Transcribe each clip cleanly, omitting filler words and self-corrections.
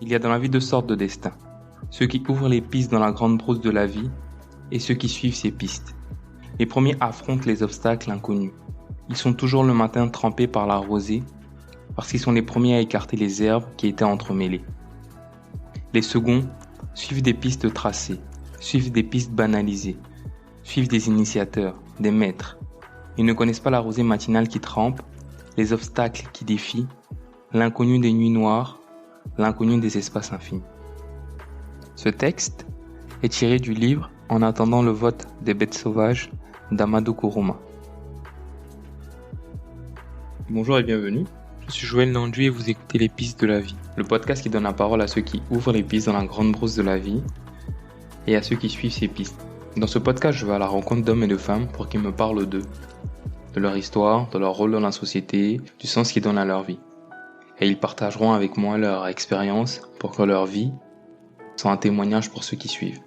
Il y a dans la vie deux sortes de destins. Ceux qui ouvrent les pistes dans la grande brousse de la vie et ceux qui suivent ces pistes. Les premiers affrontent les obstacles inconnus. Ils sont toujours le matin trempés par la rosée parce qu'ils sont les premiers à écarter les herbes qui étaient entremêlées. Les seconds suivent des pistes tracées, suivent des pistes banalisées, suivent des initiateurs, des maîtres. Ils ne connaissent pas la rosée matinale qui trempe, les obstacles qui défient, l'inconnu des nuits noires, l'inconnu des espaces infinis. Ce texte est tiré du livre En attendant le vote des bêtes sauvages d'Amadou Kourouma. Bonjour et bienvenue. Je suis Joël Nandu et vous écoutez Les Pistes de la vie, le podcast qui donne la parole à ceux qui ouvrent les pistes dans la grande brousse de la vie et à ceux qui suivent ces pistes. Dans ce podcast, je vais à la rencontre d'hommes et de femmes pour qu'ils me parlent d'eux, de leur histoire, de leur rôle dans la société, du sens qu'ils donnent à leur vie. Et ils partageront avec moi leur expérience pour que leur vie soit un témoignage pour ceux qui suivent.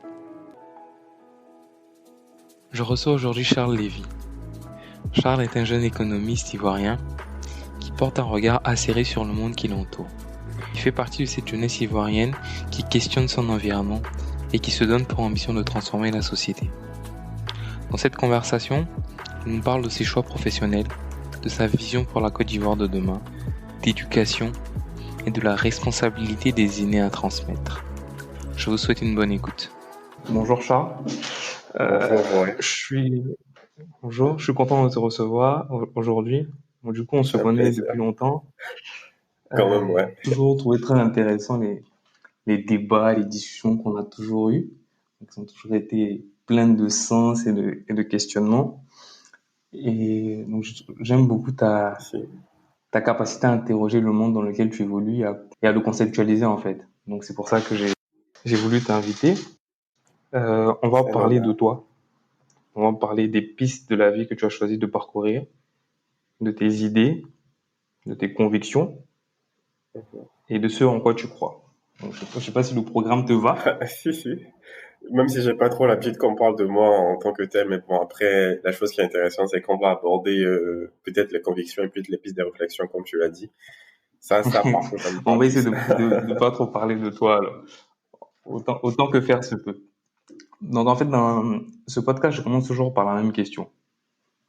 Je reçois aujourd'hui Charles Lévy. Charles est un jeune économiste ivoirien qui porte un regard acéré sur le monde qui l'entoure. Il fait partie de cette jeunesse ivoirienne qui questionne son environnement et qui se donne pour ambition de transformer la société. Dans cette conversation, il nous parle de ses choix professionnels, de sa vision pour la Côte d'Ivoire de demain, d'éducation et de la responsabilité des aînés à transmettre. Je vous souhaite une bonne écoute. Bonjour Charles. Bonjour, je suis content de te recevoir aujourd'hui. Bon, du coup, on se connaît depuis longtemps. Quand même, ouais. Toujours trouvé très intéressant les débats, les discussions qu'on a toujours eues. Ils ont toujours été pleines de sens et de questionnements. Et donc, j'aime beaucoup ta capacité à interroger le monde dans lequel tu évolues et à le conceptualiser, en fait. Donc, c'est pour ça que j'ai voulu t'inviter. On va parler de toi. On va parler des pistes de la vie que tu as choisi de parcourir, de tes idées, de tes convictions et de ce en quoi tu crois. Donc, je sais pas si le programme te va. Si. Même si j'ai pas trop l'habitude qu'on parle de moi en tant que tel, mais bon, après, la chose qui est intéressante, c'est qu'on va aborder peut-être les convictions et puis les pistes de réflexion, comme tu l'as dit. Ça, par contre, ça me On parle va plus. essayer de pas trop parler de toi, alors. Autant que faire se peut. Donc, en fait, dans ce podcast, je commence toujours par la même question.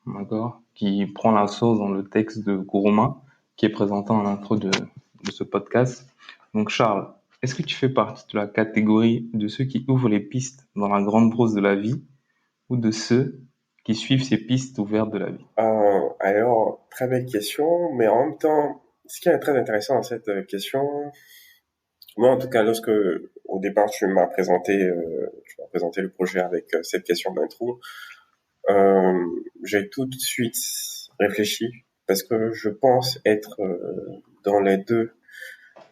D'accord? Qui prend la source dans le texte de Kourouma, qui est présenté en intro de ce podcast. Donc, Charles, est-ce que tu fais partie de la catégorie de ceux qui ouvrent les pistes dans la grande brousse de la vie ou de ceux qui suivent ces pistes ouvertes de la vie? Alors, très belle question, mais en même temps, ce qui est très intéressant dans cette question, moi, en tout cas, lorsque au départ tu m'as présenté le projet avec cette question d'intro, j'ai tout de suite réfléchi parce que je pense être dans les deux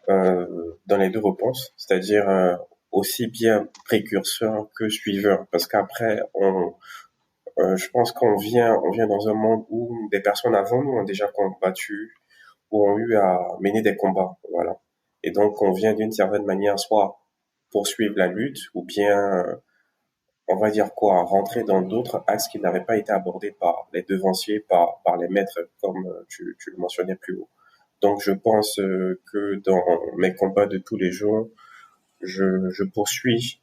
dans les deux réponses, c'est-à-dire aussi bien précurseur que suiveur, parce qu'après je pense qu'on vient dans un monde où des personnes avant nous ont déjà combattu ou ont eu à mener des combats, voilà. Et donc on vient d'une certaine manière soit poursuivre la lutte ou bien on va dire quoi, rentrer dans d'autres axes qui n'avaient pas été abordés par les devanciers, par les maîtres, comme tu le mentionnais plus haut. Donc je pense que dans mes combats de tous les jours, je poursuis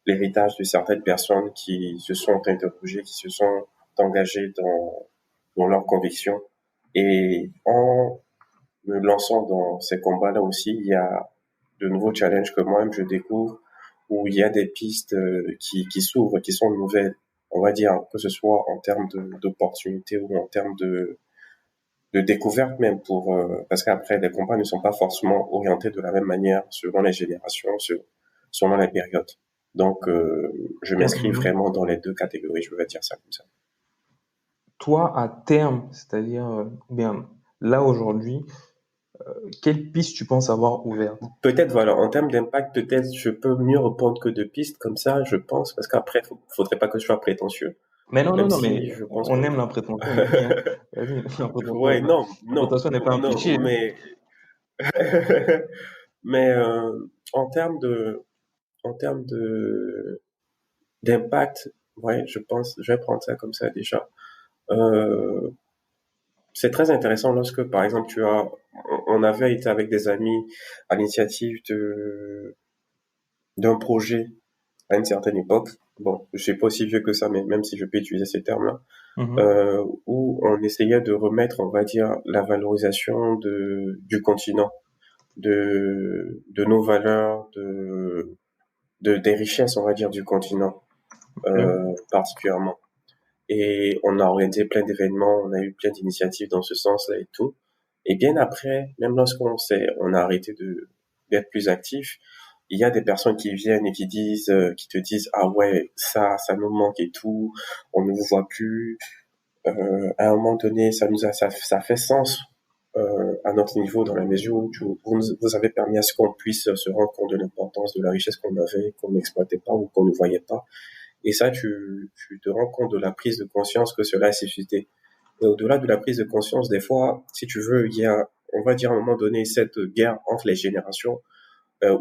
l'héritage de certaines personnes qui se sont interrogées, qui se sont engagées dans leurs convictions. Et en me lançant dans ces combats-là aussi, il y a de nouveaux challenges que moi-même je découvre, où il y a des pistes qui s'ouvrent, qui sont nouvelles, on va dire, que ce soit en termes d'opportunités ou en termes de découverte même parce qu'après les combats ne sont pas forcément orientés de la même manière selon les générations, selon les périodes. Donc je m'inscris vraiment dans les deux catégories, je vais dire ça comme ça. Toi, à terme, c'est-à-dire, bien, là aujourd'hui, quelle piste tu penses avoir ouverte? Peut-être voilà, en termes d'impact, peut-être je peux mieux répondre que de pistes comme ça, je pense, parce qu'après faudrait pas que je sois prétentieux. Mais non, Même mais si je pense on que aime la prétention ici, hein. Vas-y, ouais, non, la non, prétention n'est pas non, un péché, non, hein. mais en termes de d'impact, ouais, je pense, je vais prendre ça comme ça déjà. Euh, c'est très intéressant lorsque, par exemple, on avait été avec des amis à l'initiative d'un projet à une certaine époque. Bon, je suis pas aussi vieux que ça, mais même si je peux utiliser ces termes-là, Mhm. où on essayait de remettre, on va dire, la valorisation du continent, de nos valeurs, des richesses, on va dire, du continent, Ok. particulièrement. Et on a organisé plein d'événements, on a eu plein d'initiatives dans ce sens-là et tout. Et bien après, même on a arrêté d'être plus actif, il y a des personnes qui viennent et qui te disent, ah ouais, ça nous manque et tout, on ne vous voit plus. À un moment donné, ça fait sens, à notre niveau dans la mesure où vous avez permis à ce qu'on puisse se rendre compte de l'importance de la richesse qu'on avait, qu'on n'exploitait pas ou qu'on ne voyait pas. Et ça, tu te rends compte de la prise de conscience que cela a suscité. Et au-delà de la prise de conscience, des fois, si tu veux, il y a, on va dire à un moment donné, cette guerre entre les générations,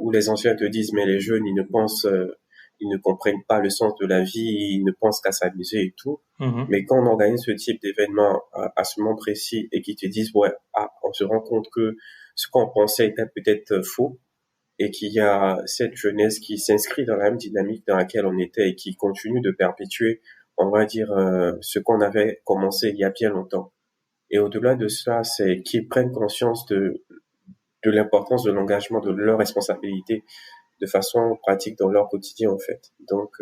où les anciens te disent, mais les jeunes, ils ne comprennent pas le sens de la vie, ils ne pensent qu'à s'amuser et tout. Mhm. Mais quand on organise ce type d'événement à ce moment précis et qu'ils te disent, ouais, ah, on se rend compte que ce qu'on pensait était peut-être faux, et qu'il y a cette jeunesse qui s'inscrit dans la même dynamique dans laquelle on était et qui continue de perpétuer, on va dire, ce qu'on avait commencé il y a bien longtemps. Et au-delà de ça, c'est qu'ils prennent conscience de l'importance de l'engagement, de leur responsabilité de façon pratique dans leur quotidien, en fait. Donc,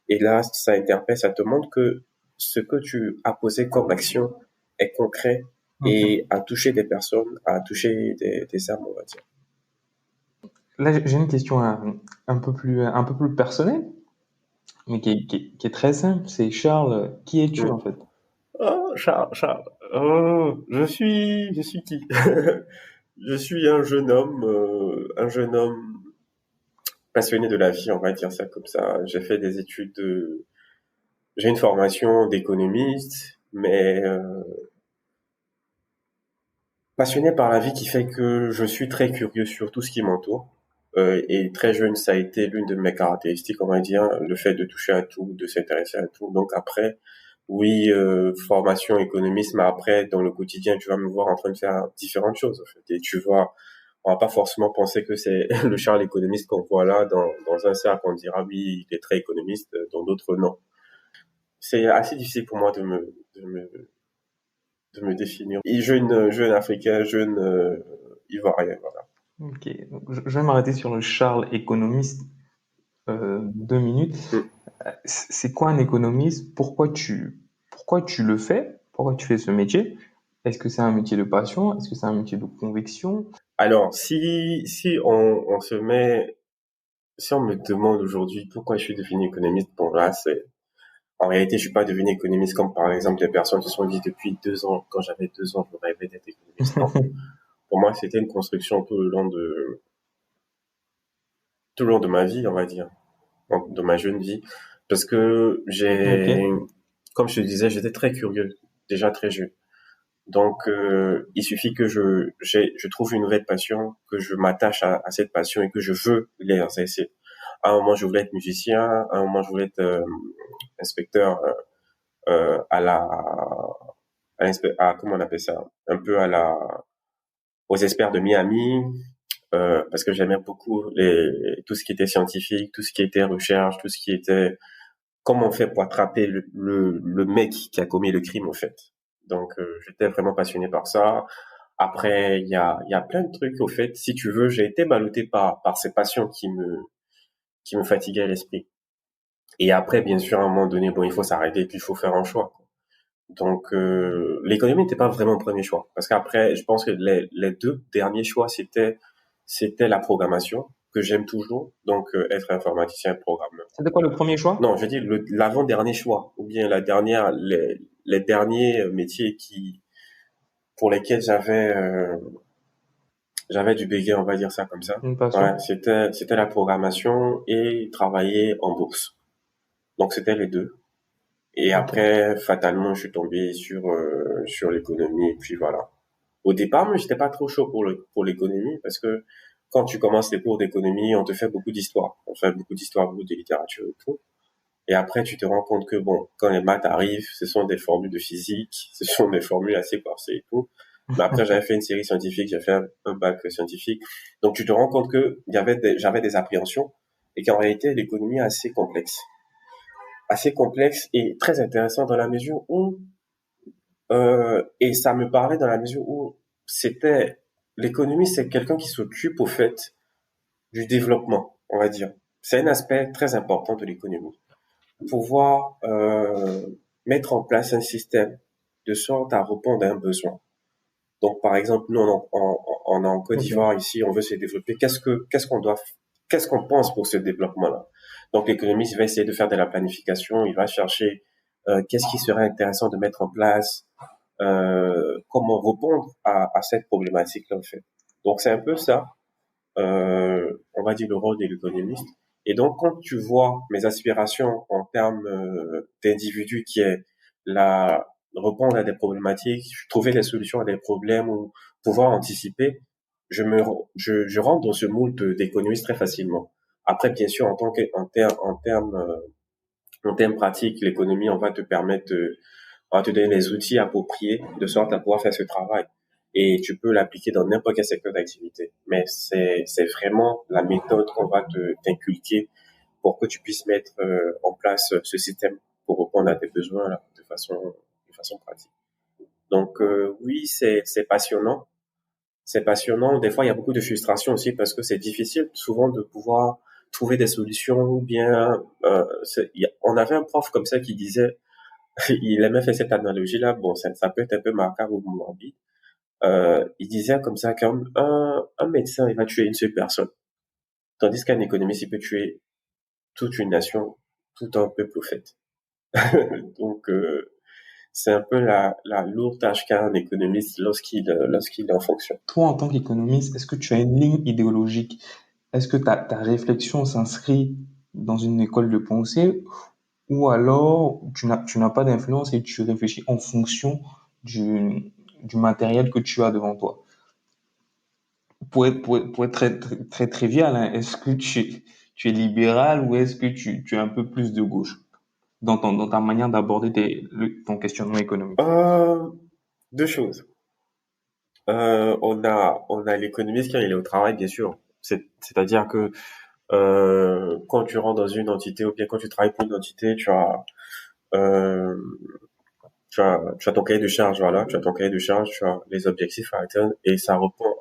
et là, ça interpelle, ça te montre que ce que tu as posé comme action est concret Ok. et a touché des personnes, a touché des âmes, on va dire. Là, j'ai une question un peu plus personnelle, mais qui est très simple. C'est Charles, qui es-tu en Mm. fait? Oh, Charles. Oh, je suis qui? Je suis un jeune homme passionné de la vie, on va dire ça comme ça. J'ai fait des j'ai une formation d'économiste, mais passionné par la vie qui fait que je suis très curieux sur tout ce qui m'entoure. Et très jeune, ça a été l'une de mes caractéristiques, on va dire, le fait de toucher à tout, de s'intéresser à tout. Donc après, oui, formation économiste, mais après, dans le quotidien, tu vas me voir en train de faire différentes choses, en fait. Et tu vois, on va pas forcément penser que c'est le Charles économiste qu'on voit là dans un cercle, on dira oui, il est très économiste, dans d'autres non. C'est assez difficile pour moi de me définir. Et jeune africain, jeune ivoirien, voilà. Ok. Donc, je vais m'arrêter sur le Charles économiste 2 minutes. Mm. C'est quoi un économiste? Pourquoi tu le fais? Pourquoi tu fais ce métier? Est-ce que c'est un métier de passion? Est-ce que c'est un métier de conviction? Alors, si on me demande aujourd'hui pourquoi je suis devenu économiste, bon là, en réalité, je suis pas devenu économiste comme par exemple des personnes se sont dit depuis 2 ans, quand j'avais 2 ans, je rêvais d'être économiste. Non. Pour moi, c'était une construction tout le long de ma vie, on va dire, de ma jeune vie. Parce que Ok. comme je te disais, j'étais très curieux, déjà très jeune. Donc, il suffit que je trouve une vraie passion, que je m'attache à cette passion et que je veux l'exercer. À un moment, je voulais être musicien, à un moment, je voulais être inspecteur comment on appelle ça, un peu aux experts de Miami, parce que j'aimais beaucoup tout ce qui était scientifique, tout ce qui était recherche, tout ce qui était comment on fait pour attraper le mec qui a commis le crime, en fait. Donc, j'étais vraiment passionné par ça. Après, il y a plein de trucs, au fait. Si tu veux, j'ai été ballotté par ces passions qui me fatiguaient l'esprit. Et après, bien sûr, à un moment donné, bon, il faut s'arrêter et puis il faut faire un choix. Donc, l'économie n'était pas vraiment le premier choix. Parce qu'après, je pense que les deux derniers choix, c'était la programmation, que j'aime toujours. Donc, être informaticien et programmeur. C'était quoi le premier choix? Non, je dis l'avant-dernier choix, ou bien les derniers métiers pour lesquels j'avais du béguin, on va dire ça comme ça. Une Ouais, passion? c'était la programmation et travailler en bourse. Donc c'était les deux. Et Ok. après, fatalement, je suis tombé sur l'économie, et puis voilà. Au départ, moi, j'étais pas trop chaud pour l'économie, parce que quand tu commences les cours d'économie, on te fait beaucoup d'histoire. On fait beaucoup d'histoire, beaucoup de littérature et tout. Et après, tu te rends compte que, bon, quand les maths arrivent, ce sont des formules de physique, ce sont des formules assez corsées et tout. Mais après, j'avais fait une série scientifique, j'ai fait un bac scientifique. Donc, tu te rends compte que j'avais des appréhensions et qu'en réalité, l'économie est assez complexe. Assez complexe et très intéressant dans la mesure où, et ça me parlait dans la mesure où l'économie, c'est quelqu'un qui s'occupe, au fait, du développement, on va dire. C'est un aspect très important de l'économie. Pouvoir mettre en place un système de sorte à répondre à un besoin. Donc, par exemple, nous, on est en Côte Ok. d'Ivoire ici, on veut se développer. Qu'est-ce qu'on pense pour ce développement-là? Donc, l'économiste va essayer de faire de la planification, il va chercher qu'est-ce qui serait intéressant de mettre en place, comment répondre à cette problématique-là, en fait. Donc, c'est un peu ça, on va dire le rôle de l'économiste. Et donc, quand tu vois mes aspirations en termes d'individu qui est la répondre à des problématiques, trouver des solutions à des problèmes ou pouvoir anticiper, je rentre dans ce moule d'économiste très facilement. Après, bien sûr, en termes pratiques, l'économie, on va te donner les outils appropriés de sorte à pouvoir faire ce travail. Et tu peux l'appliquer dans n'importe quel secteur d'activité. Mais c'est vraiment la méthode qu'on va t'inculquer pour que tu puisses mettre en place ce système pour répondre à tes besoins là, de façon pratique. Donc oui, c'est passionnant. C'est passionnant. Des fois, il y a beaucoup de frustration aussi parce que c'est difficile souvent de pouvoir trouver des solutions ou bien on avait un prof comme ça qui disait il aimait faire cette analogie-là. Bon, ça peut être un peu macabre ou morbide. Il disait comme ça un médecin, il va tuer une seule personne, tandis qu'un économiste, il peut tuer toute une nation, tout un peuple au fait. Donc, c'est un peu la lourde tâche qu'a un économiste lorsqu'il est en fonction. Toi, en tant qu'économiste, est-ce que tu as une ligne idéologique? Est-ce que ta réflexion s'inscrit dans une école de pensée ou alors tu n'as pas d'influence et tu réfléchis en fonction du matériel que tu as devant toi? Pour être très trivial, hein, est-ce que tu es libéral ou est-ce que tu es un peu plus de gauche dans ta manière d'aborder ton questionnement économique? Euh, Deux choses. On a l'économiste quand il est au travail, bien sûr. C'est-à-dire que quand tu rentres dans une entité ou bien quand tu travailles pour une entité, euh, tu as ton cahier de charge, voilà, tu as ton cahier de charge, tu as les objectifs à atteindre et ça répond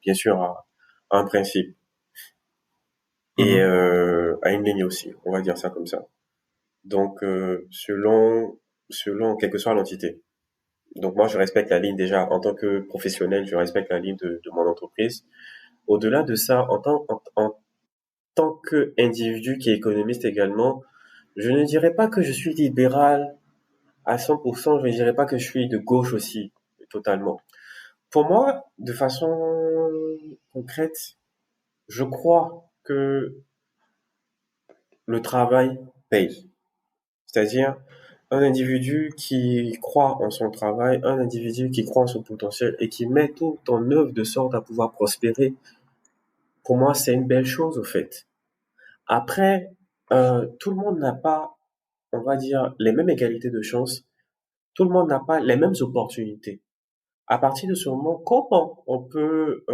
bien sûr, à un principe et Mhm. à une ligne aussi, on va dire ça comme ça. Donc, selon quelle que soit l'entité. Donc, moi, je respecte la ligne déjà en tant que professionnel, je respecte la ligne de mon entreprise. Au-delà de ça, en tant qu'individu qui est économiste également, je ne dirais pas que je suis libéral à 100%, je ne dirais pas que je suis de gauche aussi, totalement. Pour moi, de façon concrète, je crois que le travail paye. C'est-à-dire un individu qui croit en son travail, un individu qui croit en son potentiel et qui met tout en œuvre de sorte à pouvoir prospérer, pour moi, c'est une belle chose au fait. Après, tout le monde n'a pas, on va dire, les mêmes égalités de chance. Tout le monde n'a pas les mêmes opportunités. À partir de ce moment, comment on peut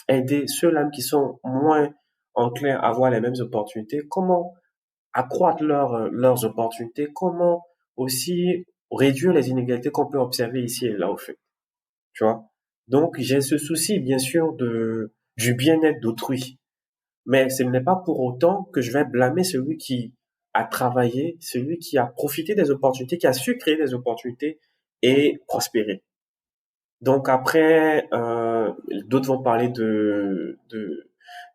aider ceux-là qui sont moins enclins à avoir les mêmes opportunités? Comment accroître leurs opportunités? Comment aussi réduire les inégalités qu'on peut observer ici et là, au fait? Tu vois? Donc, j'ai ce souci, bien sûr, du bien-être d'autrui. Mais ce n'est pas pour autant que je vais blâmer celui qui a travaillé, celui qui a profité des opportunités, qui a su créer des opportunités et prospérer. Donc après, d'autres vont parler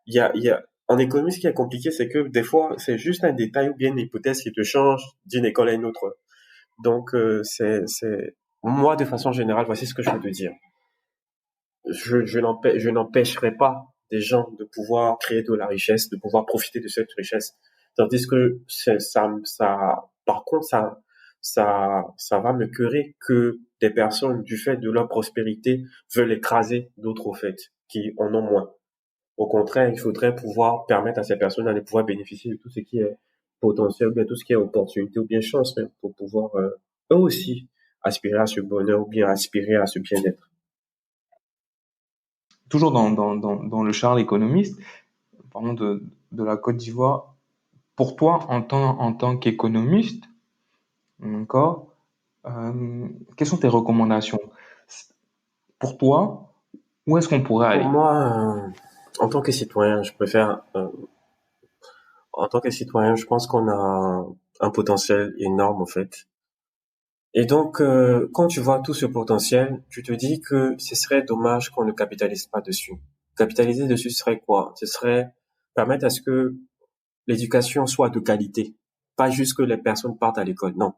il y a, en économie, ce qui est compliqué, c'est que des fois, c'est juste un détail ou bien une hypothèse qui te change d'une école à une autre. Donc, moi, de façon générale, voici ce que je peux te dire. Je n'empêcherai pas des gens de pouvoir créer de la richesse, de pouvoir profiter de cette richesse. Tandis que par contre, ça va me curer que des personnes, du fait de leur prospérité, veulent écraser d'autres, au fait, qui en ont moins. Au contraire, il faudrait pouvoir permettre à ces personnes de pouvoir bénéficier de tout ce qui est potentiel, ou bien tout ce qui est opportunité ou bien chance, même, pour pouvoir eux aussi aspirer à ce bonheur ou bien aspirer à ce bien-être. Toujours dans le Charles économiste, parlons de la Côte d'Ivoire. Pour toi, en tant qu'économiste, d'accord, quelles sont tes recommandations? Pour toi, où est-ce qu'on pourrait Pour aller? moi, en tant que citoyen, en tant que citoyen, je pense qu'on a un potentiel énorme en fait. Et donc, quand tu vois tout ce potentiel, tu te dis que ce serait dommage qu'on ne capitalise pas dessus. Capitaliser dessus ce serait quoi? Ce serait permettre à ce que l'éducation soit de qualité. Pas juste que les personnes partent à l'école, non.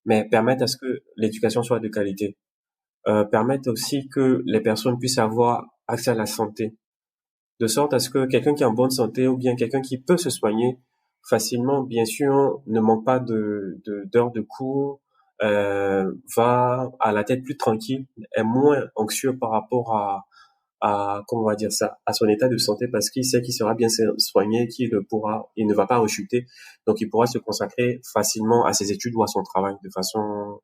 Mais permettre à ce que l'éducation soit de qualité. Permettre aussi que les personnes puissent avoir accès à la santé. De sorte à ce que quelqu'un qui est en bonne santé ou bien quelqu'un qui peut se soigner facilement, bien sûr, ne manque pas d'heures de cours, va à la tête plus tranquille, est moins anxieux par rapport comment on va dire ça, à son état de santé parce qu'il sait qu'il sera bien soigné, il ne va pas rechuter, donc il pourra se consacrer facilement à ses études ou à son travail de façon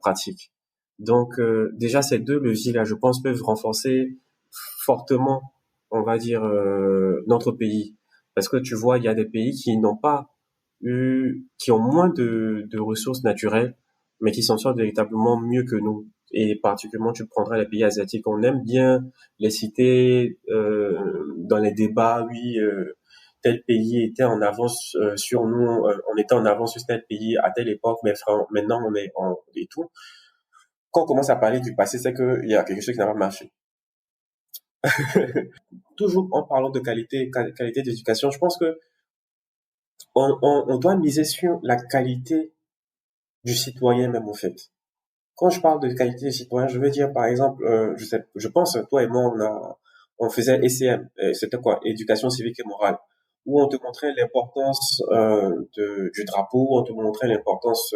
pratique. Donc déjà ces deux leviers-là, je pense, peuvent renforcer fortement, on va dire, notre pays. Parce que tu vois, il y a des pays qui n'ont pas qui ont moins de ressources naturelles, mais qui s'en sortent véritablement mieux que nous. Et particulièrement, tu prendras les pays asiatiques. On aime bien les citer dans les débats. Oui, tel pays était en avance sur nous, on était en avance sur tel pays à telle époque, mais maintenant on est en et tout. Quand on commence à parler du passé, c'est qu'il y a quelque chose qui n'a pas marché. Toujours en parlant de qualité d'éducation, je pense que on doit miser sur la qualité du citoyen même en fait. Quand je parle de qualité du citoyen, je veux dire par exemple, je pense toi et moi on faisait ECM, c'était quoi, éducation civique et morale, où on te montrait l'importance du drapeau, on te montrait l'importance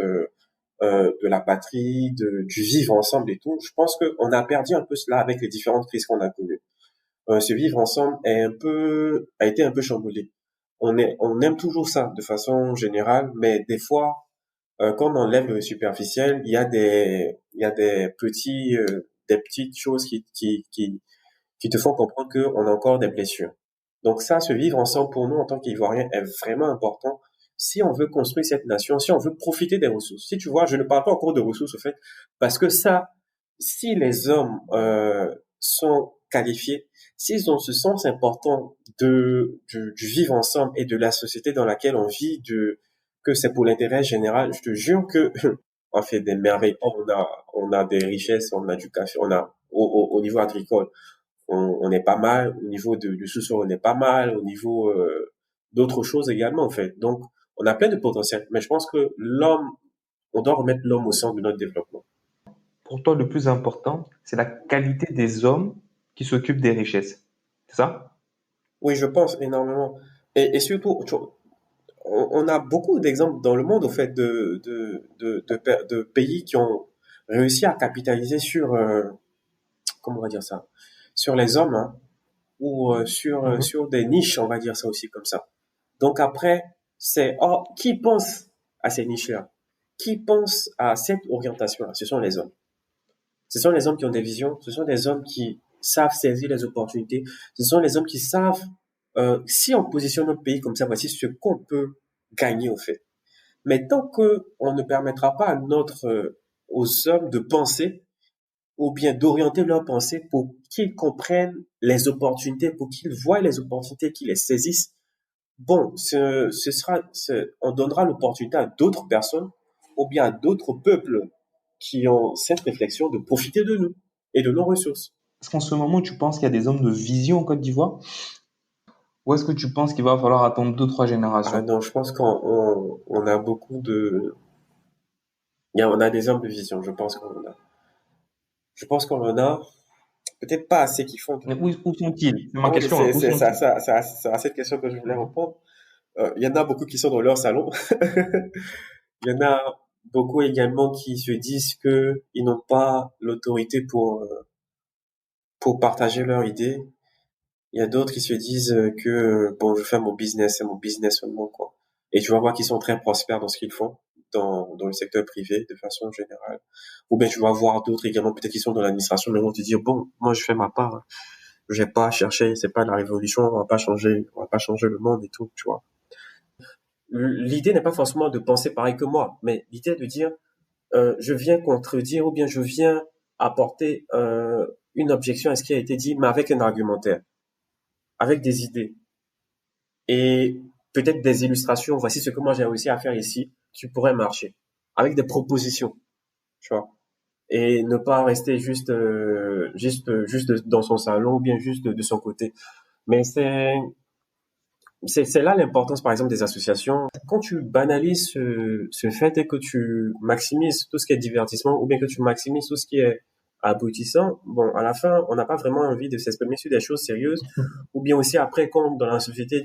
de la patrie, du vivre ensemble et tout. Je pense qu'on a perdu un peu cela avec les différentes crises qu'on a connues. Ce vivre ensemble a été un peu chamboulé. On aime toujours ça de façon générale, mais des fois, quand on enlève le superficiel, il y a des petites choses qui te font comprendre qu'on a encore des blessures. Donc ça, se vivre ensemble pour nous en tant qu'Ivoiriens est vraiment important si on veut construire cette nation, si on veut profiter des ressources. Si tu vois, je ne parle pas encore de ressources au fait, parce que ça, si les hommes sont qualifiés, s'ils ont ce sens important du vivre ensemble et de la société dans laquelle on vit, que c'est pour l'intérêt général, je te jure que on fait des merveilles. On a des richesses, on a du café, on a au niveau agricole on est pas mal, au niveau du sous-sol, on est pas mal, au niveau d'autres choses également, en fait. Donc, on a plein de potentiel. Mais je pense que on doit remettre l'homme au centre de notre développement. Pour toi, le plus important, c'est la qualité des hommes qui s'occupent des richesses. C'est ça? Oui, je pense énormément. Et surtout, on a beaucoup d'exemples dans le monde, au fait, de pays qui ont réussi à capitaliser sur, comment on va dire ça, sur les hommes, hein, ou Mhm. sur des niches, on va dire ça aussi comme ça. Donc après, qui pense à ces niches-là? Qui pense à cette orientation-là? Ce sont les hommes. Ce sont les hommes qui ont des visions, ce sont les hommes qui savent saisir les opportunités, ce sont les hommes qui savent, si on positionne notre pays comme ça, voici ce qu'on peut gagner au fait. Mais tant que on ne permettra pas aux hommes de penser, ou bien d'orienter leur pensée pour qu'ils comprennent les opportunités, pour qu'ils voient les opportunités, qu'ils les saisissent, bon, on donnera l'opportunité à d'autres personnes ou bien à d'autres peuples qui ont cette réflexion de profiter de nous et de nos ressources. Est-ce qu'en ce moment, tu penses qu'il y a des hommes de vision en Côte d'Ivoire? Ou est-ce que tu penses qu'il va falloir attendre deux, trois Ah générations? non, je pense qu'on a on a des hommes de vision, je pense qu'on en a. Je pense qu'on en a, peut-être pas assez qui font. Mais où sont-ils? C'est ma Oui, question, hein. Où sont-ils? c'est à cette question que je voulais répondre. Il y en a beaucoup qui sont dans leur salon. Il y en a beaucoup également qui se disent que ils n'ont pas l'autorité pour partager leurs idées. Il y a d'autres qui se disent que bon, je fais mon business, c'est mon business seulement quoi. et tu vas voir qu'ils sont très prospères dans ce qu'ils font, dans le secteur privé de façon générale. Ou bien tu vas voir d'autres également, peut-être qu'ils sont dans l'administration, mais vont te dire, bon, moi je fais ma part, j'ai pas cherché, c'est pas la révolution, on va pas changer le monde et tout, tu vois. L'idée n'est pas forcément de penser pareil que moi, mais l'idée est de dire, je viens contredire ou bien je viens apporter une objection à ce qui a été dit, mais avec un argumentaire, avec des idées et peut-être des illustrations. Voici ce que moi j'ai réussi à faire ici, qui pourrait marcher, avec des propositions, tu vois. Et ne pas rester juste dans son salon ou bien juste de son côté. Mais c'est là l'importance, par exemple, des associations. Quand tu banalises ce fait et que tu maximises tout ce qui est divertissement ou bien que tu maximises tout ce qui est aboutissant, bon, à la fin, on n'a pas vraiment envie de s'exprimer sur des choses sérieuses. Ou bien aussi, après, quand dans la société,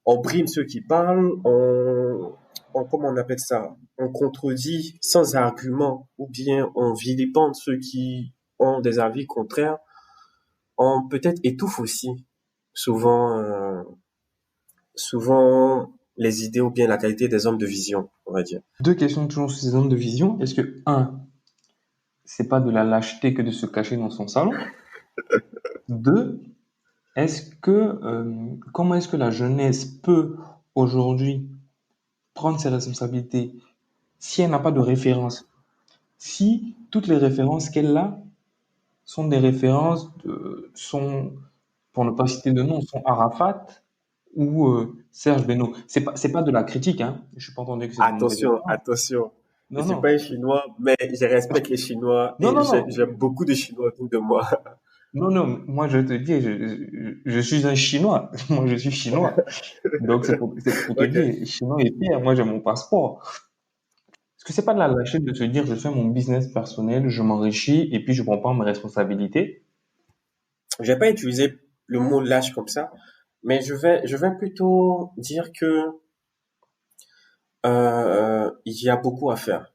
on brime ceux qui parlent, comment on appelle ça? On contredit sans argument ou bien on vilipende ceux qui ont des avis contraires. On peut-être étouffe aussi souvent souvent les idées ou bien la qualité des hommes de vision, on va dire. Deux questions toujours sur ces hommes de vision. Est-ce que, un, c'est pas de la lâcheté que de se cacher dans son salon? Deux, comment est-ce que la jeunesse peut aujourd'hui prendre ses responsabilités si elle n'a pas de référence? Si toutes les références qu'elle a sont des références pour ne pas citer de nom, sont Arafat ou Serge Beno. C'est pas de la critique, hein. Je suis pas entendu que c'est une mauvaise Attention, référence. attention. Je Non, suis non. pas un Chinois, mais je respecte les Chinois Non, et non, non. j'aime beaucoup de Chinois autour de moi. Non, non. Moi, je te dis, je suis un Chinois. Moi, je suis Chinois. Donc, c'est pour te Ok. dire, Chinois et fier. Moi, j'ai mon passeport. Est-ce que c'est pas de la lâcheté de se dire, je fais mon business personnel, je m'enrichis et puis je prends pas mes responsabilités? Je vais pas utiliser le mot lâche comme ça, mais je vais plutôt dire que il y a beaucoup à faire.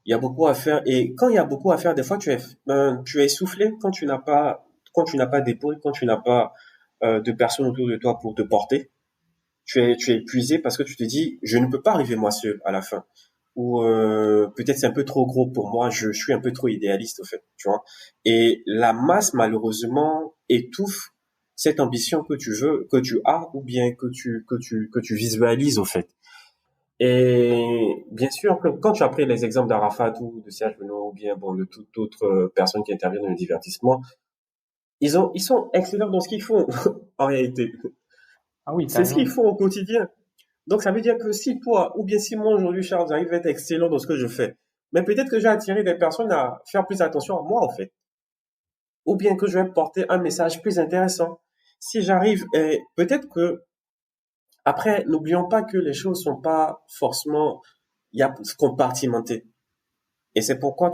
Il y a beaucoup à faire et quand il y a beaucoup à faire, des fois tu es essoufflé quand tu n'as pas d'épaule, quand tu n'as pas de personnes autour de toi pour te porter. Tu es épuisé parce que tu te dis je ne peux pas arriver moi seul à la fin. Ou peut-être c'est un peu trop gros pour moi, je suis un peu trop idéaliste au fait, tu vois. Et la masse malheureusement étouffe cette ambition que tu veux, que tu as ou bien que tu visualises au fait. Et bien sûr, que quand tu as pris les exemples d'Arafat ou de Serge Benoît ou bien bon de toute autre personne qui intervient dans le divertissement, ils sont excellents dans ce qu'ils font en réalité. Ah oui, C'est ce qu'ils carrément. font au quotidien. Donc ça veut dire que si toi ou bien si moi aujourd'hui Charles j'arrive à être excellent dans ce que je fais, mais peut-être que j'ai attiré des personnes à faire plus attention à moi en fait, ou bien que je vais porter un message plus intéressant. Si j'arrive, peut-être que après n'oublions pas que les choses sont pas forcément il y a compartimenté. Et c'est pourquoi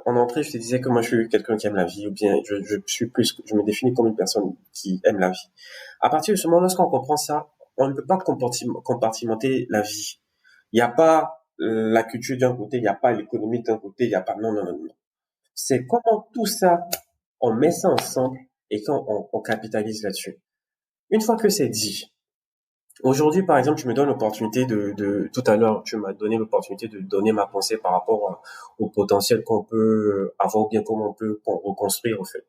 en entrée, je te disais que moi, je suis quelqu'un qui aime la vie, ou bien je me définis comme une personne qui aime la vie. À partir de ce moment, lorsqu'on comprend ça, on ne peut pas compartimenter la vie. Il n'y a pas la culture d'un côté, il n'y a pas l'économie d'un côté, il n'y a pas, non, non, non, non. C'est comment tout ça, on met ça ensemble et quand on capitalise là-dessus. Une fois que c'est dit, aujourd'hui, par exemple, tu me donnes l'opportunité tout à l'heure, tu m'as donné l'opportunité de donner ma pensée par rapport au potentiel qu'on peut avoir ou bien comment on peut reconstruire, en fait.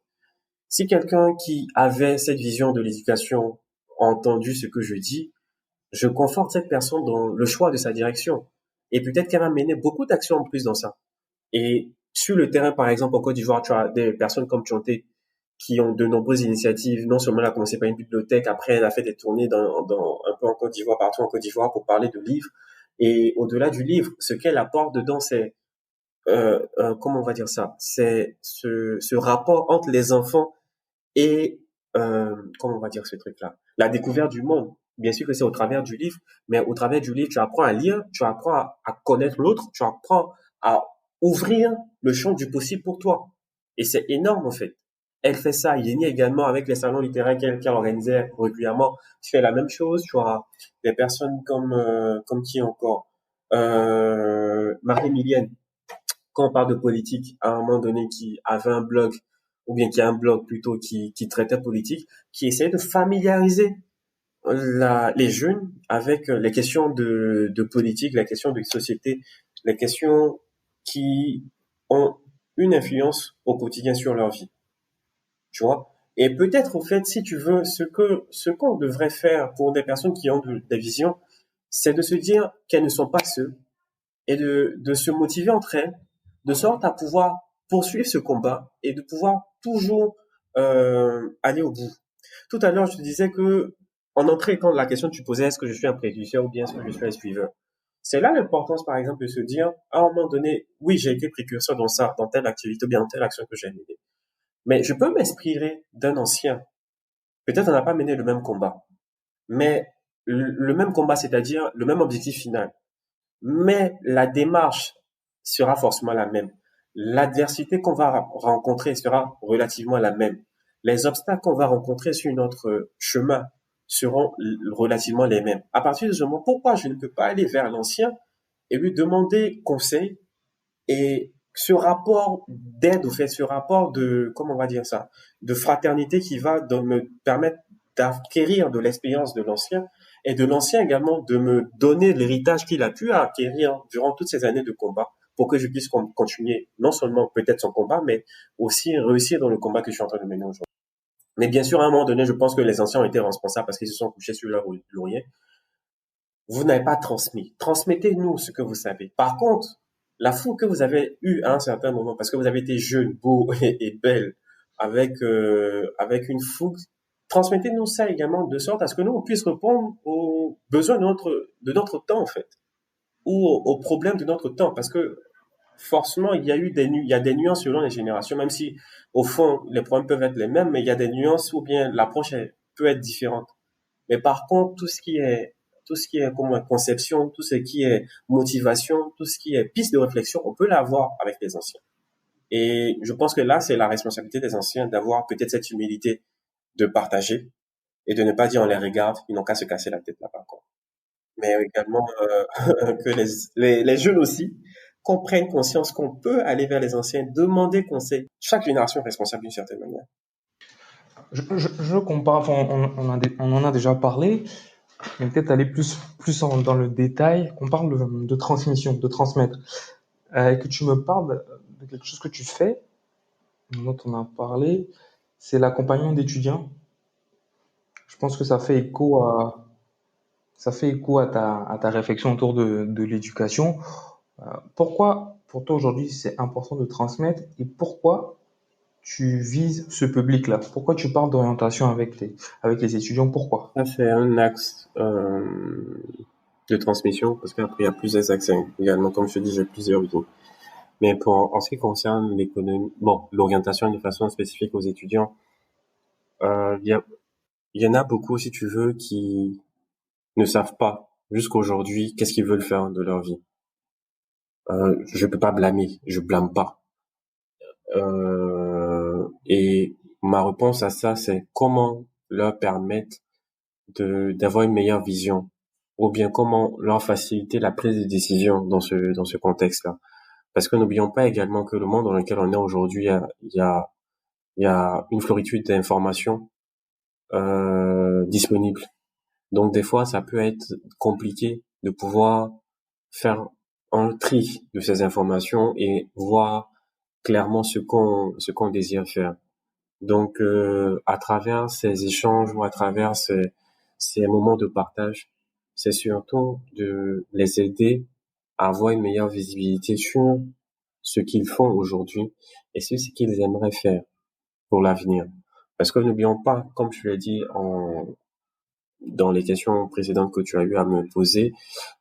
Si quelqu'un qui avait cette vision de l'éducation a entendu ce que je dis, je conforte cette personne dans le choix de sa direction. Et peut-être qu'elle va mener beaucoup d'actions en plus dans ça. Et sur le terrain, par exemple, en Côte d'Ivoire, tu as des personnes comme Chanté qui ont de nombreuses initiatives. Non seulement elle a commencé par une bibliothèque, après elle a fait des tournées un peu en Côte d'Ivoire, partout en Côte d'Ivoire pour parler de livres. Et au-delà du livre, ce qu'elle apporte dedans, c'est, comment on va dire ça, c'est ce rapport entre les enfants et, comment on va dire ce truc-là, la découverte du monde. Bien sûr que c'est au travers du livre, mais au travers du livre, tu apprends à lire, tu apprends à connaître l'autre, tu apprends à ouvrir le champ du possible pour toi. Et c'est énorme, en fait. Elle fait ça. Yéni également, avec les salons littéraires qu'elle organisait régulièrement, fait la même chose. Tu as des personnes comme qui encore? Marie-Emilienne, quand on parle de politique, à un moment donné, qui avait un blog, ou bien qui a un blog plutôt qui traitait politique, qui essayait de familiariser les jeunes avec les questions de politique, les questions de société, les questions qui ont une influence au quotidien sur leur vie, tu vois. Et peut-être, au fait, si tu veux, ce qu'on devrait faire pour des personnes qui ont des visions, c'est de se dire qu'elles ne sont pas seules et de se motiver entre elles, de sorte à pouvoir poursuivre ce combat et de pouvoir toujours aller au bout. Tout à l'heure, je te disais que en entrée, quand la question que tu posais, est-ce que je suis un précurseur ou bien est-ce que je suis un suiveur? C'est là l'importance, par exemple, de se dire, à un moment donné, oui, j'ai été précurseur dans ça, dans telle activité ou bien dans telle action que j'ai menée. Mais je peux m'inspirer d'un ancien. Peut-être on n'a pas mené le même combat, mais le même combat, c'est-à-dire le même objectif final. Mais la démarche sera forcément la même. L'adversité qu'on va rencontrer sera relativement la même. Les obstacles qu'on va rencontrer sur notre chemin seront relativement les mêmes. À partir de ce moment, pourquoi je ne peux pas aller vers l'ancien et lui demander conseil et ce rapport d'aide, au fait, ce rapport de, comment on va dire ça, de fraternité qui va me permettre d'acquérir de l'expérience de l'ancien et de l'ancien également de me donner l'héritage qu'il a pu acquérir durant toutes ces années de combat pour que je puisse continuer non seulement peut-être son combat, mais aussi réussir dans le combat que je suis en train de mener aujourd'hui. Mais bien sûr, à un moment donné, je pense que les anciens ont été responsables parce qu'ils se sont couchés sur leur laurier. Vous n'avez pas transmis. Transmettez-nous ce que vous savez. Par contre, la fougue que vous avez eue à un certain moment, parce que vous avez été jeune, beau et belle, avec une fougue, transmettez-nous ça également de sorte à ce que nous, on puisse répondre aux besoins de notre temps, en fait, ou aux problèmes de notre temps. Parce que forcément, il y a des nuances selon les générations, même si, au fond, les problèmes peuvent être les mêmes, mais il y a des nuances ou bien l'approche peut être différente. Mais par contre, tout ce qui est comme conception, tout ce qui est motivation, tout ce qui est piste de réflexion, on peut l'avoir avec les anciens. Et je pense que là, c'est la responsabilité des anciens d'avoir peut-être cette humilité de partager et de ne pas dire on les regarde, ils n'ont qu'à se casser la tête là-bas, quoi. Mais également que les jeunes aussi comprennent conscience qu'on peut aller vers les anciens, demander conseil. Chaque génération est responsable d'une certaine manière. Je compare, enfin, on en a déjà parlé, mais peut-être aller dans le détail. On parle de transmission, de transmettre. Et que tu me parles de quelque chose que tu fais, dont on a parlé, c'est l'accompagnement d'étudiants. Je pense que ça fait écho à ta réflexion autour de l'éducation. Pourquoi, pour toi aujourd'hui, c'est important de transmettre et pourquoi tu vises ce public-là? Pourquoi tu parles d'orientation avec les étudiants? Pourquoi? Ça, c'est un axe de transmission, parce qu'après, il y a plusieurs axes également. Comme je te dis, j'ai plusieurs vies. Mais en ce qui concerne l'économie, bon, l'orientation de façon spécifique aux étudiants, euh, il y a, il y en a beaucoup, si tu veux, qui ne savent pas jusqu'aujourd'hui qu'est-ce qu'ils veulent faire de leur vie. Je peux pas blâmer, je blâme pas. Et ma réponse à ça, c'est comment leur permettre d'avoir une meilleure vision, ou bien comment leur faciliter la prise de décision dans ce contexte-là. Parce que n'oublions pas également que le monde dans lequel on est aujourd'hui, il y a une floritude d'informations disponibles. Donc des fois, ça peut être compliqué de pouvoir faire un tri de ces informations et voir clairement ce qu'on désire faire. Donc à travers ces échanges ou à travers ces moments de partage, c'est surtout de les aider à avoir une meilleure visibilité sur ce qu'ils font aujourd'hui et sur ce qu'ils aimeraient faire pour l'avenir. Parce que n'oublions pas, comme je l'ai dit dans les questions précédentes que tu as eu à me poser,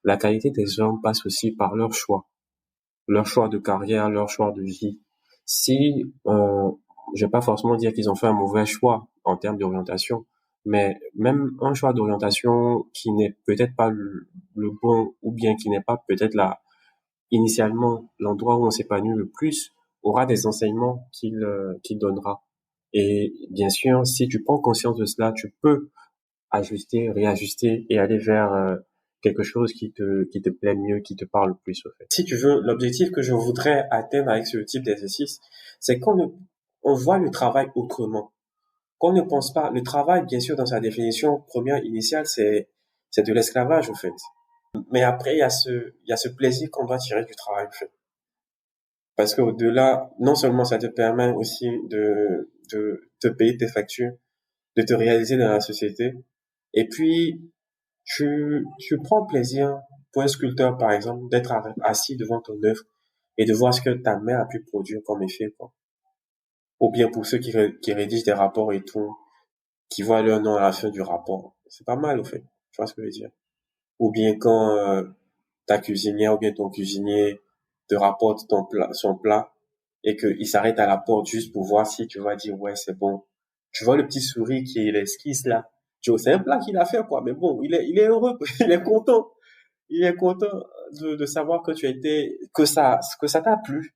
la qualité des hommes passe aussi par leur choix de carrière, leur choix de vie. Si, je vais pas forcément dire qu'ils ont fait un mauvais choix en termes d'orientation, mais même un choix d'orientation qui n'est peut-être pas le bon ou bien qui n'est pas peut-être initialement l'endroit où on s'épanouit le plus aura des enseignements qu'il donnera. Et bien sûr, si tu prends conscience de cela, tu peux ajuster, réajuster et aller vers quelque chose qui te plaît mieux, qui te parle plus au fait. Si tu veux, l'objectif que je voudrais atteindre avec ce type d'exercice, c'est on voit le travail autrement. qu'on ne pense pas, le travail, bien sûr, dans sa définition première initiale, c'est de l'esclavage, au fait. Mais après, il y a ce plaisir qu'on doit tirer du travail, en fait. Parce qu'au-delà, non seulement ça te permet aussi de te payer tes factures, de te réaliser dans la société, et puis, tu prends plaisir, pour un sculpteur, par exemple, d'être assis devant ton œuvre et de voir ce que ta main a pu produire comme effet, quoi. Ou bien pour ceux qui rédigent des rapports et tout, qui voient leur nom à la fin du rapport. C'est pas mal, au fait. Tu vois ce que je veux dire? Ou bien quand ta cuisinière ou bien ton cuisinier te rapporte son plat et qu'il s'arrête à la porte juste pour voir si tu vas dire ouais c'est bon. Tu vois le petit sourire qui est l'esquisse là. Tu vois, c'est un plat qu'il a fait quoi, mais bon, il est heureux, il est content. Il est content de savoir que tu as été, que ça t'a plu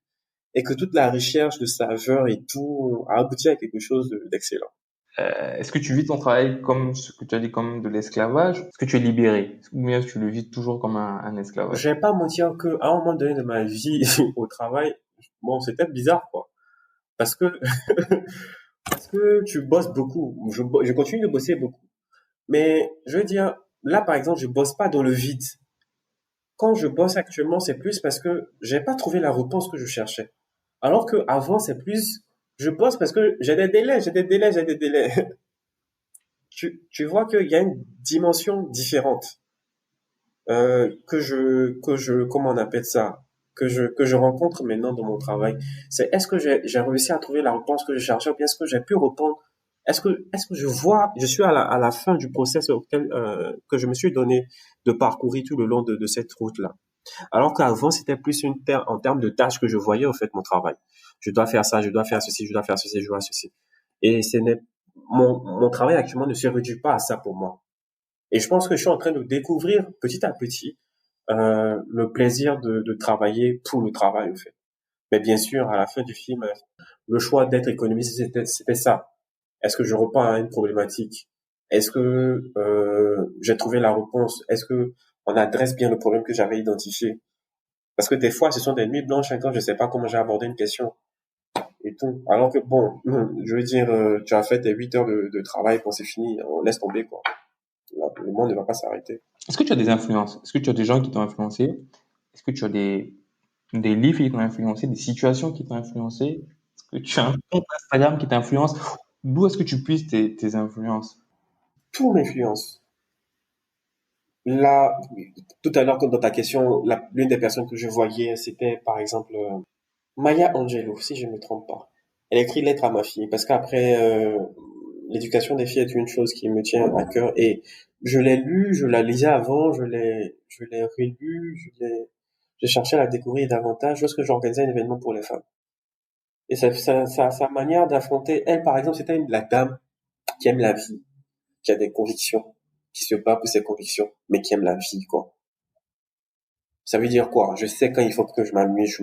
et que toute la recherche de saveur et tout a abouti à quelque chose d'excellent. Est-ce que tu vis ton travail comme ce que tu as dit, comme de l'esclavage? Est-ce que tu es libéré? Ou bien est-ce que tu le vis toujours comme un Je esclavage? vais pas mentir que à un moment donné de ma vie au travail, bon, c'était bizarre quoi, parce que parce que tu bosses beaucoup. Je continue de bosser beaucoup, mais je veux dire là par exemple, je bosse pas dans le vide. Quand je bosse actuellement, c'est plus parce que j'ai pas trouvé la réponse que je cherchais. Alors que avant, c'est plus je bosse parce que j'ai des délais. Tu vois qu'il y a une dimension différente comment on appelle ça, que je rencontre maintenant dans mon travail. C'est est-ce que j'ai réussi à trouver la réponse que je cherchais ou bien est-ce que j'ai pu répondre, est-ce que je vois, je suis à la fin du process auquel, que je me suis donné de parcourir tout le long de cette route-là. Alors qu'avant, c'était plus en termes de tâches que je voyais, au fait, mon travail. Je dois faire ça, je dois faire ceci, je dois faire ceci, je dois faire ceci. Et mon travail actuellement ne se réduit pas à ça pour moi. Et je pense que je suis en train de découvrir petit à petit le plaisir de travailler pour le travail, en fait. Mais bien sûr, à la fin du film, le choix d'être économiste, c'était ça. Est-ce que je réponds à une problématique? Est-ce que j'ai trouvé la réponse? Est-ce que on adresse bien le problème que j'avais identifié? Parce que des fois, ce sont des nuits blanches hein, quand je sais pas comment j'ai abordé une question et tout. Alors que bon, je veux dire, tu as fait tes 8 heures de travail, bon, c'est fini, on laisse tomber, quoi. Le monde ne va pas s'arrêter. Est-ce que tu as des influences? Est-ce que tu as des gens qui t'ont influencé? Est-ce que tu as des livres qui t'ont influencé, des situations qui t'ont influencé? Est-ce que tu as un compte Instagram qui t'influence? D'où est-ce que tu puisses tes influences? Tout m'influence. Là, tout à l'heure, dans ta question, l'une des personnes que je voyais, c'était par exemple Maya Angelou, si je ne me trompe pas. Elle écrit Lettre à ma fille, parce qu'après, l'éducation des filles est une chose qui me tient à cœur et je l'ai lu, je la lisais avant, je l'ai relu, j'ai cherché à la découvrir davantage lorsque j'organisais un événement pour les femmes. Et sa manière d'affronter, elle par exemple, c'était la dame qui aime la vie, qui a des convictions, qui se bat pour ses convictions, mais qui aime la vie, quoi. Ça veut dire quoi? Je sais quand il faut que je m'amuse,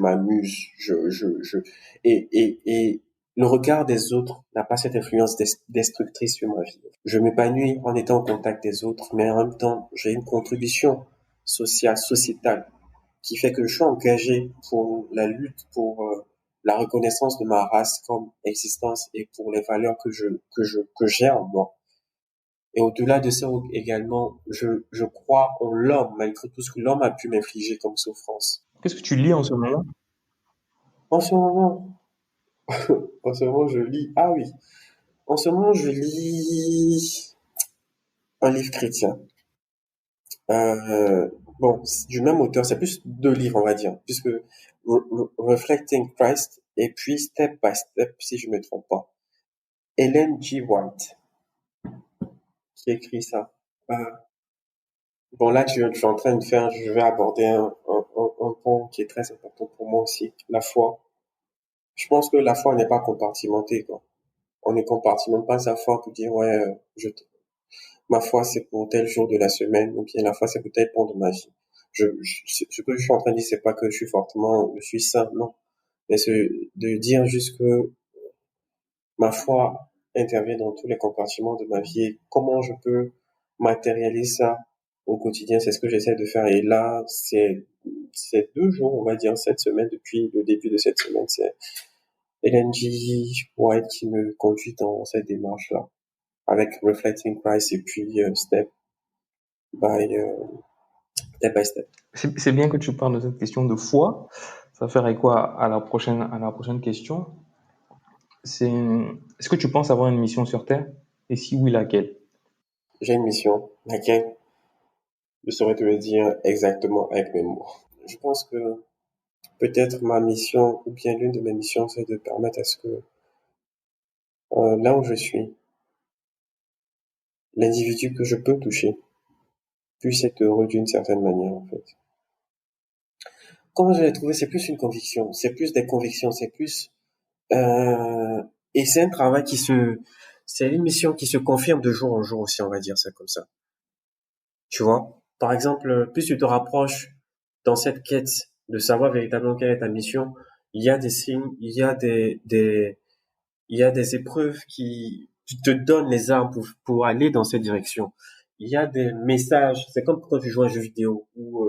et le regard des autres n'a pas cette influence destructrice sur ma vie. Je m'épanouis en étant en contact des autres, mais en même temps, j'ai une contribution sociale, sociétale, qui fait que je suis engagé pour la lutte, pour la reconnaissance de ma race comme existence et pour les valeurs que j'ai en moi. Et au-delà de ça également, je crois en l'homme, malgré tout ce que l'homme a pu m'infliger comme souffrance. Qu'est-ce que tu lis en ce moment? En ce moment, en ce moment, je lis, ah oui, en ce moment, je lis un livre chrétien. Euh, bon, c'est du même auteur, c'est plus deux livres, on va dire, puisque Reflecting Christ et puis Step by Step, si je me trompe pas. Ellen G. White qui écrit ça. Euh, bon, là, je suis en train de faire, je vais aborder un point qui est très important pour moi aussi, la foi. Je pense que la foi n'est pas compartimentée, quoi. On ne compartimente pas sa foi pour dire, ouais, ma foi c'est pour tel jour de la semaine, ou bien la foi c'est pour tel point de ma vie. Ce que je suis en train de dire, c'est pas que je suis saint, non. Mais c'est de dire juste que ma foi intervient dans tous les compartiments de ma vie et comment je peux matérialiser ça au quotidien, c'est ce que j'essaie de faire. Et là, c'est 2 jours, on va dire, cette semaine, depuis le début de cette semaine, c'est Ellen G. White qui me conduit dans cette démarche-là. avec Reflecting Christ et puis by, step by step. C'est bien que tu parles de cette question de foi. Ça ferait quoi à la prochaine question? Est-ce que tu penses avoir une mission sur Terre? Et si oui, laquelle? J'ai une mission, laquelle je saurais te le dire exactement avec mes mots. Je pense que peut-être ma mission, ou bien l'une de mes missions, c'est de permettre à ce que là où je suis, l'individu que je peux toucher puisse être heureux d'une certaine manière, en fait. Comment je l'ai trouvé, c'est plus une conviction, c'est plus des convictions, c'est plus et c'est un travail c'est une mission qui se confirme de jour en jour aussi, on va dire ça comme ça. Tu vois? Par exemple, plus tu te rapproches dans cette quête de savoir véritablement quelle est ta mission, il y a des signes, il y a des épreuves qui te donnent les armes pour aller dans cette direction. Il y a des messages, c'est comme quand tu joues à un jeu vidéo où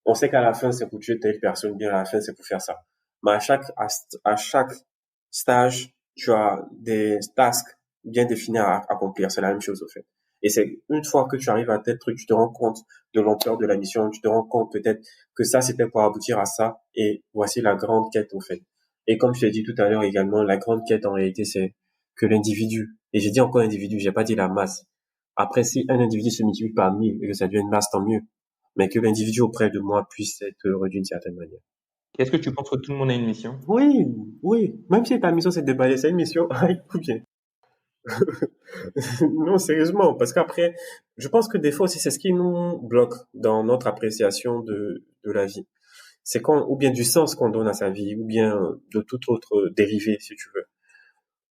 on sait qu'à la fin c'est pour tuer telle personne, bien à la fin c'est pour faire ça. Mais à chaque stage, tu as des tasks bien définis à accomplir. C'est la même chose au fait. Et c'est une fois que tu arrives à tel truc, tu te rends compte de l'ampleur de la mission, tu te rends compte peut-être que ça c'était pour aboutir à ça, et voici la grande quête au fait. Et comme je t'ai dit tout à l'heure également, la grande quête en réalité c'est que l'individu, et j'ai dit encore individu, j'ai pas dit la masse. Après, si un individu se multiplie par 1000 et que ça devient une masse, tant mieux. Mais que l'individu auprès de moi puisse être heureux d'une certaine manière. Est-ce que tu penses que tout le monde a une mission? Oui, oui. Même si ta mission c'est de déballer, c'est une mission. Écoute bien. Non, sérieusement, parce qu'après, je pense que des fois aussi, c'est ce qui nous bloque dans notre appréciation de la vie. C'est quand, ou bien du sens qu'on donne à sa vie, ou bien de toute autre dérivée, si tu veux.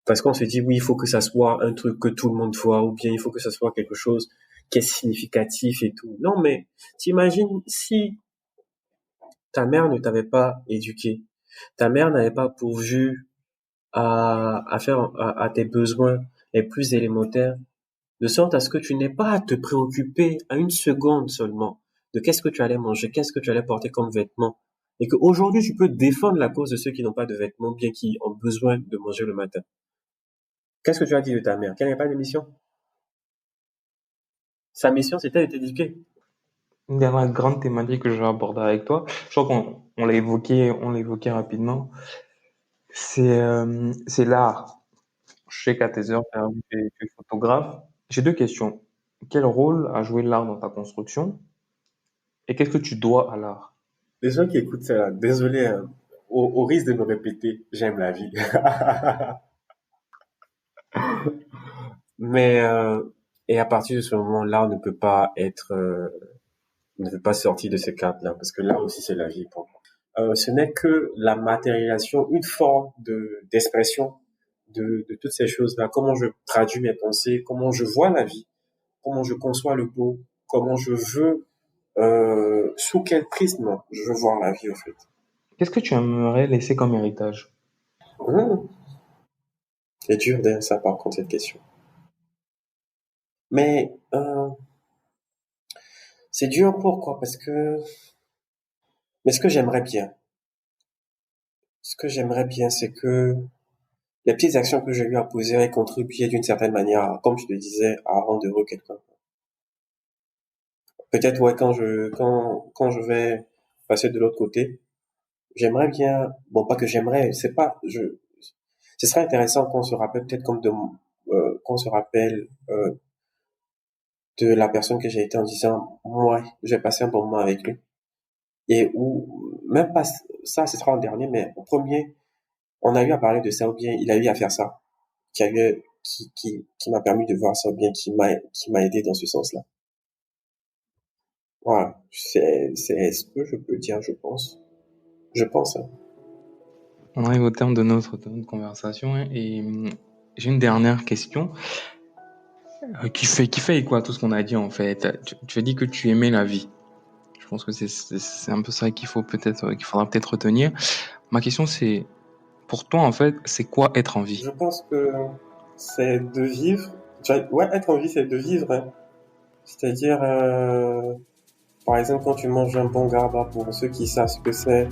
Parce qu'on se dit, oui, il faut que ça soit un truc que tout le monde voit, ou bien il faut que ça soit quelque chose qui est significatif et tout. Non, mais t'imagines si ta mère ne t'avait pas éduqué, ta mère n'avait pas pourvu à tes besoins les plus élémentaires, de sorte à ce que tu n'aies pas à te préoccuper à une seconde seulement de qu'est-ce que tu allais manger, qu'est-ce que tu allais porter comme vêtements, et qu'aujourd'hui tu peux défendre la cause de ceux qui n'ont pas de vêtements, bien qui ont besoin de manger le matin. Qu'est-ce que tu as dit de ta mère? Qu'elle n'avait pas de mission? Sa mission, c'était de t'éduquer. Une dernière grande thématique que je vais aborder avec toi, je crois on l'a évoqué rapidement, c'est l'art. Je sais qu'à tes heures, tu es photographe. J'ai deux questions. Quel rôle a joué l'art dans ta construction et qu'est-ce que tu dois à l'art? Les gens qui écoutent ça, désolé, hein, au risque de me répéter, j'aime la vie. Mais et à partir de ce moment, l'art ne peut pas ne peut pas sortir de ce cadre-là, parce que là aussi c'est la vie pour moi. Ce n'est que la matérialisation, une forme d'expression de toutes ces choses-là. Comment je traduis mes pensées, comment je vois la vie, comment je conçois le beau, comment je veux, sous quel prisme je veux voir la vie au fait. Qu'est-ce que tu aimerais laisser comme héritage? Mmh. C'est dur derrière ça par contre cette question. Mais c'est dur pourquoi? Parce que mais ce que j'aimerais bien, c'est que les petites actions que j'ai eu à poser aient contribué d'une certaine manière, comme je te disais, à rendre heureux quelqu'un. Peut-être ouais quand je vais passer de l'autre côté, j'aimerais bien, bon pas que j'aimerais, c'est pas je ce serait intéressant qu'on se rappelle peut-être qu'on se rappelle de la personne que j'ai été en disant ouais, j'ai passé un bon moment avec lui. Et ou même pas ça, ce sera en dernier, mais au premier, on a eu à parler de ça ou bien il a eu à faire ça, qui m'a permis de voir ça ou bien qui m'a aidé dans ce sens-là. Voilà, c'est ce que je peux dire, je pense. Je pense, hein. On arrive au terme de notre conversation hein, et j'ai une dernière question qui fait écho à tout ce qu'on a dit en fait. Tu as dit que tu aimais la vie. Je pense que c'est un peu ça qu'il faudra peut-être retenir. Ma question c'est, pour toi en fait, c'est quoi être en vie? Je pense que c'est de vivre. Ouais, être en vie, c'est de vivre, hein. C'est-à-dire, par exemple, quand tu manges un bon GABA, pour ceux qui savent ce que c'est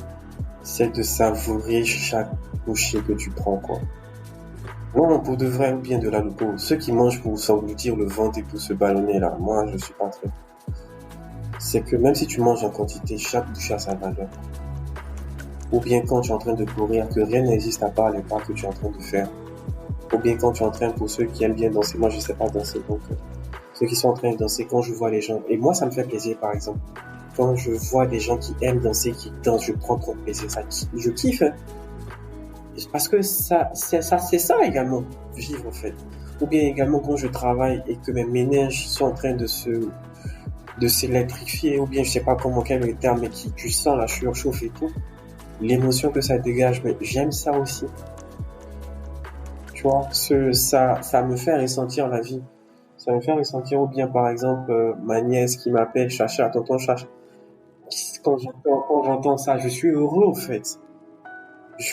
de savourer chaque bouchée que tu prends, quoi. Non, pour de vrai ou bien de la loco. Ceux qui mangent pour s'engloutir le ventre et pour se ballonner là, moi je suis pas très. C'est que même si tu manges en quantité, chaque bouchée a sa valeur. Ou bien quand tu es en train de courir, que rien n'existe à part les pas que tu es en train de faire. Ou bien quand tu es en train, pour ceux qui aiment bien danser, moi je sais pas danser, donc ceux qui sont en train de danser, quand je vois les gens, et moi ça me fait plaisir par exemple, quand je vois des gens qui aiment danser, qui dansent, je prends trop de plaisir, je kiffe, hein. Parce que c'est ça également, vivre en fait. Ou bien également quand je travaille et que mes méninges sont en train de s'électrifier, ou bien je sais pas comment quel est le terme, mais qui, tu sens la surchauffe et tout, l'émotion que ça dégage, mais j'aime ça aussi. Tu vois, ça me fait ressentir la vie. Ça me fait ressentir, ou bien par exemple, ma nièce qui m'appelle Chacha, tonton Chacha. Quand j'entends ça, je suis heureux en fait. Je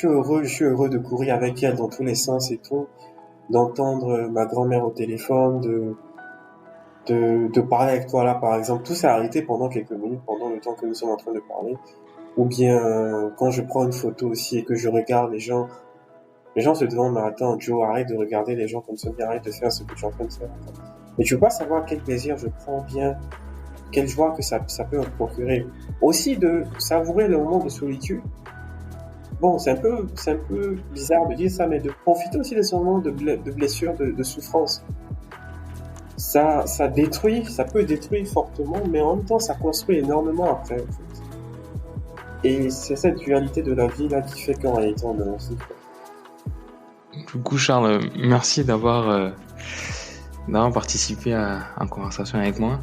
suis heureux de courir avec elle dans tous les sens et tout, d'entendre ma grand-mère au téléphone, de parler avec toi là par exemple. Tout s'est arrêté pendant quelques minutes, pendant le temps que nous sommes en train de parler. Ou bien quand je prends une photo aussi et que je regarde les gens se demandent, mais attends, Joe, arrête de regarder les gens comme ça, arrête de faire ce que tu es en train de faire. Mais tu veux pas savoir quel plaisir je prends bien, quelle joie que ça peut me procurer. Aussi de savourer le moment de solitude. Bon, c'est un peu bizarre de dire ça, mais de profiter aussi de ce moment de blessure, de souffrance. Ça détruit, ça peut détruire fortement, mais en même temps, ça construit énormément après, en fait. Et c'est cette dualité de la vie là qui fait qu'en réalité, on est aussi. Du coup, Charles, merci d'avoir participé à une conversation avec moi.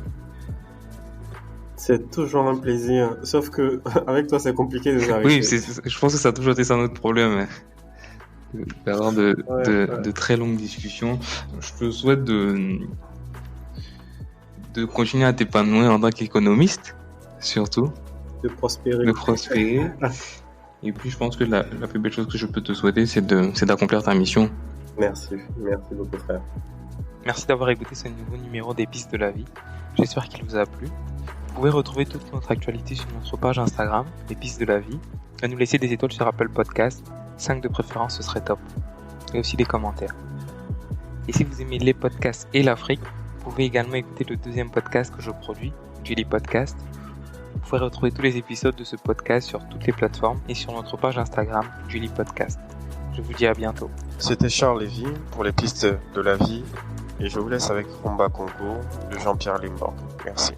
C'est toujours un plaisir, sauf que avec toi, c'est compliqué de s'arrêter. Oui, je pense que ça a toujours été ça notre problème, d'avoir de très longues discussions. Je te souhaite de continuer à t'épanouir en tant qu'économiste, surtout. De prospérer. Et puis, je pense que la plus belle chose que je peux te souhaiter, c'est d'accomplir ta mission. Merci beaucoup, frère. Merci d'avoir écouté ce nouveau numéro des Pistes de la vie. J'espère qu'il vous a plu. Vous pouvez retrouver toute notre actualité sur notre page Instagram, les Pistes de la vie, et nous laisser des étoiles sur Apple Podcast, 5 de préférence, ce serait top. Et aussi des commentaires. Et si vous aimez les podcasts et l'Afrique, vous pouvez également écouter le deuxième podcast que je produis, Julie Podcast. Vous pouvez retrouver tous les épisodes de ce podcast sur toutes les plateformes et sur notre page Instagram, Julie Podcast. Je vous dis à bientôt. C'était Charles Lévy pour les Pistes de la vie, et je vous laisse avec Rumba Congo de Jean-Pierre Limborg. Merci.